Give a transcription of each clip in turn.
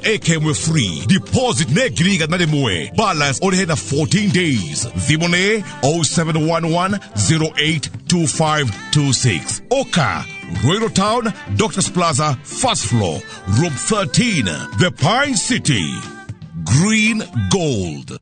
ekemwe free. Deposit ne giriga na demwe. Balance only na 14 days. Vimone 0711 082526. Oka, Royal Town, Doctors Plaza, first floor, room 13, The Pine City. Green Gold.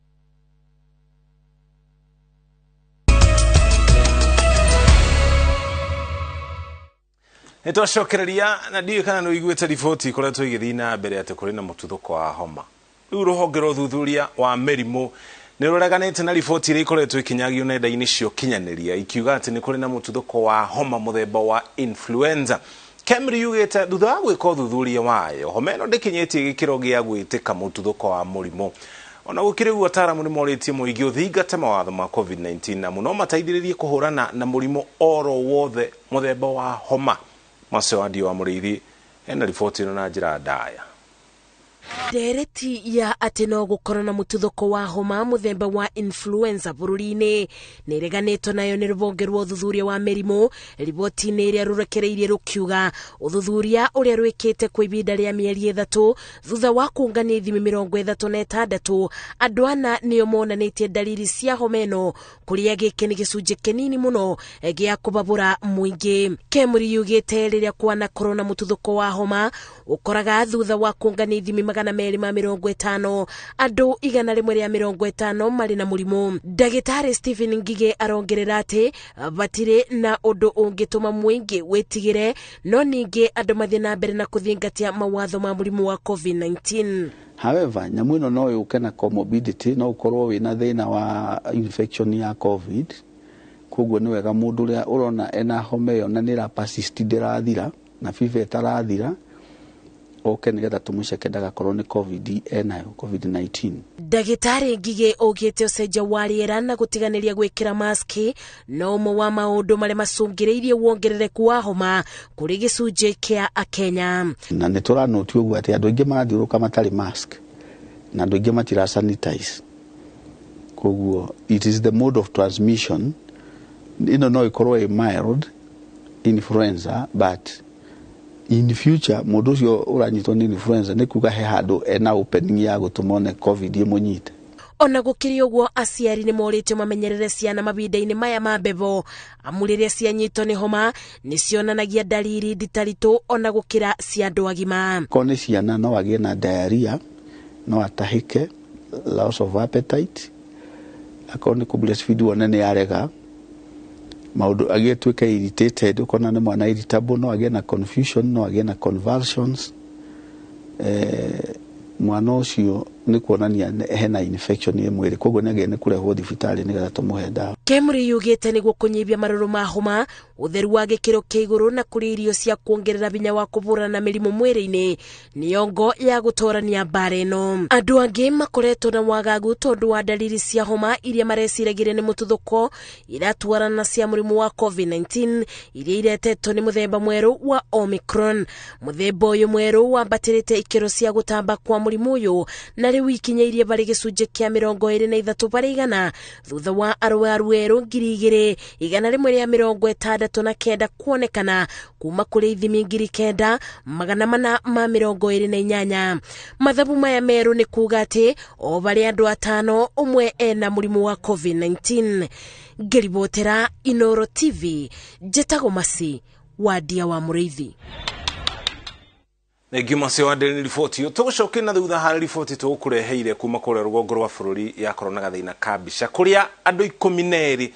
Nitwacokereria na ndiyo kana no igwete riboti kore twigithina mbere ate kuri na mututhuko wa homa. Riu ruhongero thuthuria wa merimu ni rureganite na riboti iri ikoretwo ikinyagio nenda-ini cio kinyaniria ikiuga ati ni kuri na mututhuko wa homa muthemba wa influenza. Kemri yugite thutha wa gwika uthuthuria wayo homa ino ndikinyitie gikiro gia gwitika mututhuko wa murimu. Ona gukiriu ataramu ni moritie muigi uthingate mawatho ma COVID-19 na muno mataithiririe kuhurana na murimu oro wothe muthemba wa homa. Masewadi wa Muriithi ena riboti ino na njira ndaya. Dereti ya ateno gukorwo na mututhuko wa homa muthemba wa influenza bururi-ini ni reganetwo nayo ni rubonge rwa uthuthuria wa merimu. Riboti-ini iria rurekereirie rukiuga uthuthuria uria rwikite kwa ibinda ria mieri 3 thutha wa kungania ithimi 36 andu ana nio monanitie dalili cia homa ino kuria giki ni gicunji kinini muno gia kubabura muingi. Kemuri yugite riria kwana corona mututhuko wa homa ukoraga thutha wa kungania ithimi 250 andu 150 mari na murimu. Dagitari Stephen Ngige arongerera ati batire na undu ungituma muingi wetigire no ningi andu mathie na mbere na kuthingatia mawatho ma murimu wa COVID-19. However, nyamu ino no yuke na comorbidity no ukorwo wina thina wa infection ya COVID. Koguo ni wega mundu uria urona ena homa iyo na nira persist ndirathira na fever itarathira oke nigetha tumuceke ndagakorwo ni COVID-19. Dagitari Ngige ogete ucenjia wa riera na gutiganiria gwikira maski no mo wa maundu mare macungireirie wongerereku wa homa kuri gicunji kia akenya. Na nituranoti uguo ati andu aingi marathiuruka matari mask na andu aingi matira sanitize. Koguo it is the mode of transmission. Ino no ikorwo a mild influenza but in the future mundu ucio uranyitwo ni influenza ni kuga he handu ena opening ya gutumone COVID imunyite. Ona gukiri uguo aciari ni moritio mamenyerere ciana mabinda-ini maya ma bebo amuriria cianyitwo ni homa ni cionanagia dalili ditaritu ona gukira cia andu agima. Kone ciana no agie na diarrhea no atahike loss of appetite akone ku breastfeed wona ni arega maudu agetweka irritated ukona ni mwana irritable no agie na confusion no agie na convulsions mwana ucio ni kuonania hena infection ye mwiri koguo nage ni kurehwo thibitari nigetha tumuhe dawa. Kemuri yugite ni gukunyibia maruru ma homa utheru wa gikiro kia iguru na kuri irio cia kuongerera binya wa kubura na mirimu mwiri-ini niongo ya gutorania bara ino. Andu angi makoretwo na wagagu tondu wa dalili cia homa iria mareciragire ni mututhuko iratwarana cia murimu wa COVID-19 iria iretetwo ni muthemba mweru wa Omicron. Muthemba uyu mweru wambatirite ikiro cia gutamba kwa murimu uyu na riu ikinyairie bari gicunji kia 23 bari igana thutha wa arwaru eru 2,169 kuonekana kuma kuri ithimi 9,428. Mathabu maya meru ni kuga ati o bari andu 5 umwe ena murimu wa COVID-19. Ngiribotera Inooro TV Jetago Masi wadia wa Muriithi. Negima sewade ni riboti yo tugucoke na thutha hari riboti tukureheire kuma kure rugongo rwa bururi ya corona gathaina kabisha kuria andu 12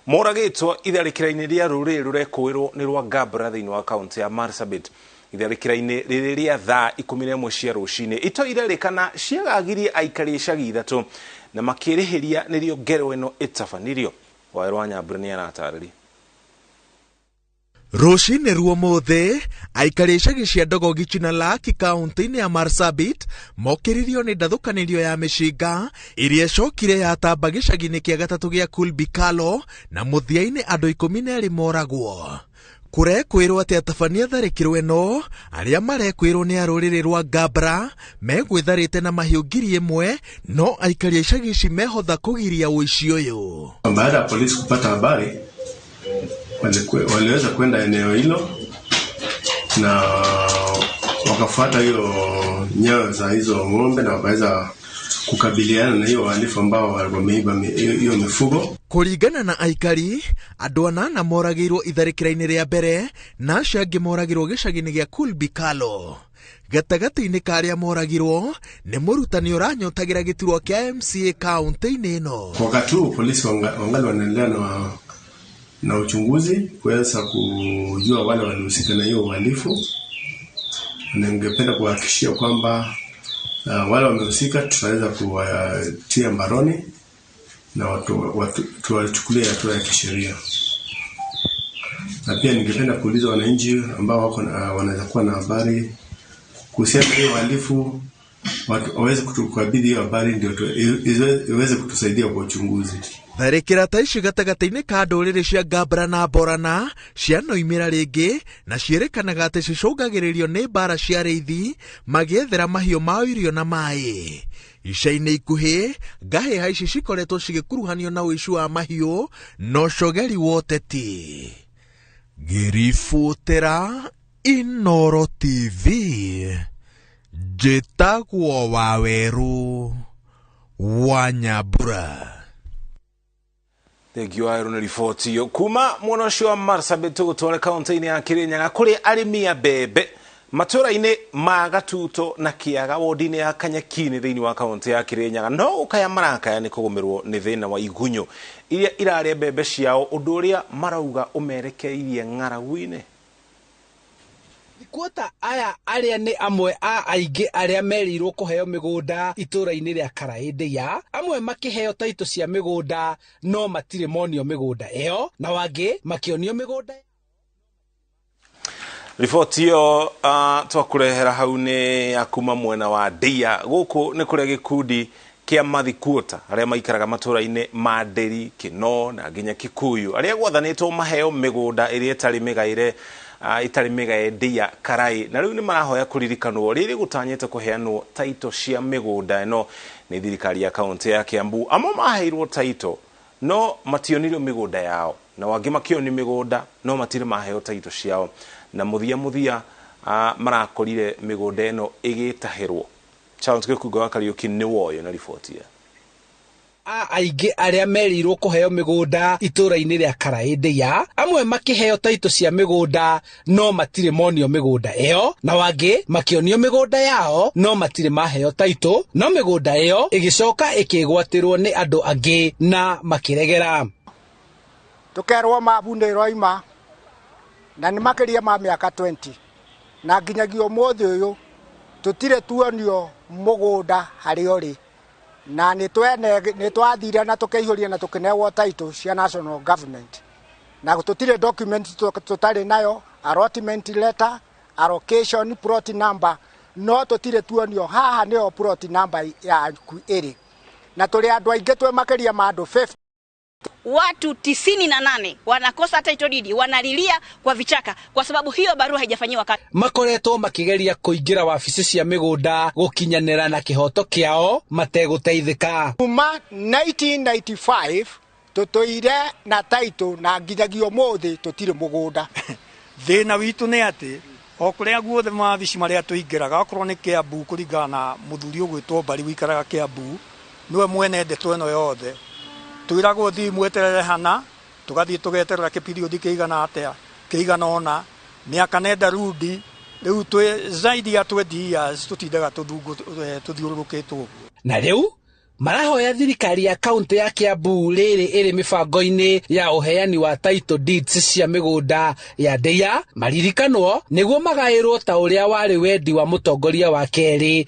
moragitwo itharikira-ini ria ruri rurekuirwo ni rwa Gabra thiini wa county ya Marsabit. Itharikira-ini riri ria thaa 11 cia rucini ito irerikana ciagagirie aikari icagi 3 na makirihiria nirio ngero ino itafanirio wairwa Nyambura ni anatarĩria. Rucini ruo mothe aikari icagi cia Dogogi na Laki kaunti-ini ya Marsabit mokiririo ni ndathukanirio ya mishinga iria cokire yatamba gicagi-ini kia gatatu gia Kulbikalo na muthia-ini andu 12 moragwo. Kurekwirwo ati atabania tharikiro eno aria marekwirwo ni aruriri rwa Gabra megwitharite na mahiu 1,000 no aikari icagi ici mehotha kugiria uici uyu. Baada ya polisi kupata habari waliweza kwenda eneo hilo na wakafuata hiyo nyayo za hizo ng'ombe na wakaweza kukabiliana na hiyo wahalifu ambao wameiba hiyo mifugo. Kuringana na aikari, andu 8 moragirwo itharikira-ini ria mbere na acio angi moragirwo gicagi-ini gia Kulbikalo. Gatagati-ini ka aria moragirwo ni murutani uranyotagira giturwa kia MCA kaunti-ini ino. Kwa wakati huu polisi wangali wanaendelea na uchunguzi kuweza kujua wale walihusika na hiyo uhalifu. Ningependa kuhakikishia kwamba wale wamehusika tutaweza kuwatia mbaroni na tuwachukulie hatua ya kisheria. Na pia ningependa kuuliza wananchi ambao wako wanaweza kuwa na habari kuhusiana na hiyo uhalifu, waweze kutukabidhi hiyo habari ndio iweze kutusaidia kwa uchunguzi. Tharikira ta ici gatagati-ini ka ndũrĩrĩ cia Ngambara na Borana cianoimĩra rĩngĩ na ciĩrĩkanaga atĩ cicũngagĩrĩrio nĩ mbara cia arĩithi magĩethera mahiũ mao irio na maĩ. Ica-inĩ ikuhĩ ngahĩha ici cikoretwo cigĩkuruhanio na ũici wa mahiũ na ũcogeri wa ũteti. Ngĩribotera Inooro TV, njĩtagwo Waweru wa Nyambura. Thengio wa ripoti yo kuma mwana ucio wa Marsabit gutwara kaunti-ini ya Kirinyaga kuri arimi a mbembe matura-ini ma Gatuto na Kiaga wodi-ini ya Kanyaki-ini thiini wa kaunti ya Kirinyaga no ukaya marakaya ni kugumirwo ni thina wa igunyo iria iraria mbembe ciao undu uria marauga umerekeirie ng'aragu-ini. Kuota aya aria ni amwe a aingi aria merirwo kuheo migunda itura-ini ria Karaindia, amwe makiheo taito cia migunda no matire monio migunda iyo na wangi makionio migunda. Ripoti yo twakurehera hau ni akuma mwena wa Ndia guku ni kuria gikundi kia mathikuota aria maikaraga matura-ini ma Nderi, Kino na nginya Kikuyu aria gwathanitwo maheo migunda iria itari migaire itari migae Ndia Karai na riu ni marahoya kuririkanwo riri gutanyete kuheanwo taito cia migunda ino ni thirikari ya kaunti ya Kiambu. Amwe maheirwo taito no mationirwo migunda yao na wangi makioni migunda no matire maheo taito ciao na muthia marakorire migunda ino igitahirwo. Charles Gikugo wa Kariuki ni woyo na ripoti ya aingi aria merirwo kuheo migunda itura-ini ria Karaindia, amwe makiheo taito cia migunda no matire monio migunda iyo na wangi makionio migunda yao no matire maheo taito no migunda iyo igicoka ikigwatirwo ni andu angi na makiregera. Tukerwo mabundirwo ima na ni makiria ma miaka 20 na nginyagio muthi uyu tutire tuonio mugunda hari ori na ni twathire na tukiihuria na tukinewo title cia national government na tutire document tutari nayo, allotment letter, allocation, plot number no tutire tuonio haha nio plot number ya iri na tuli andu aingi twe makiria ma andu 50. Watu 98 wanakosa title deed, wanalilia kwa vichaka kwa sababu hiyo barua haijafanyiwa kazi. Makoretwo makigeria kuingira wabici cia migunda gukinyanira na kihoto kiao mateguteithika. Kuma 1995 tutoire na title na ngithagio muthi tutire mugunda. Thina witu ni ati okuria guothe mabici maria tuingiraga okorwo ni Kiambu kuringana na muthuri ugwitwo Mbari wikaraga Kiambu niwe mwene ndeto eno yothe twiragwo thi mweterere hana tugathie tugeterera kipiriodi kiigana atia kiigana ona miaka nenda rudi riu twe zaidi ya 20 years tutindaga tuthiururukitwo na riu marahoya thirikari ya kaunti ya Kiambu riri iri mibango-ini ya uheani wa title deeds cia migunda ya Ndia maririkanwo niguo magairwo ta uria wari wendi wa mutongoria wa keri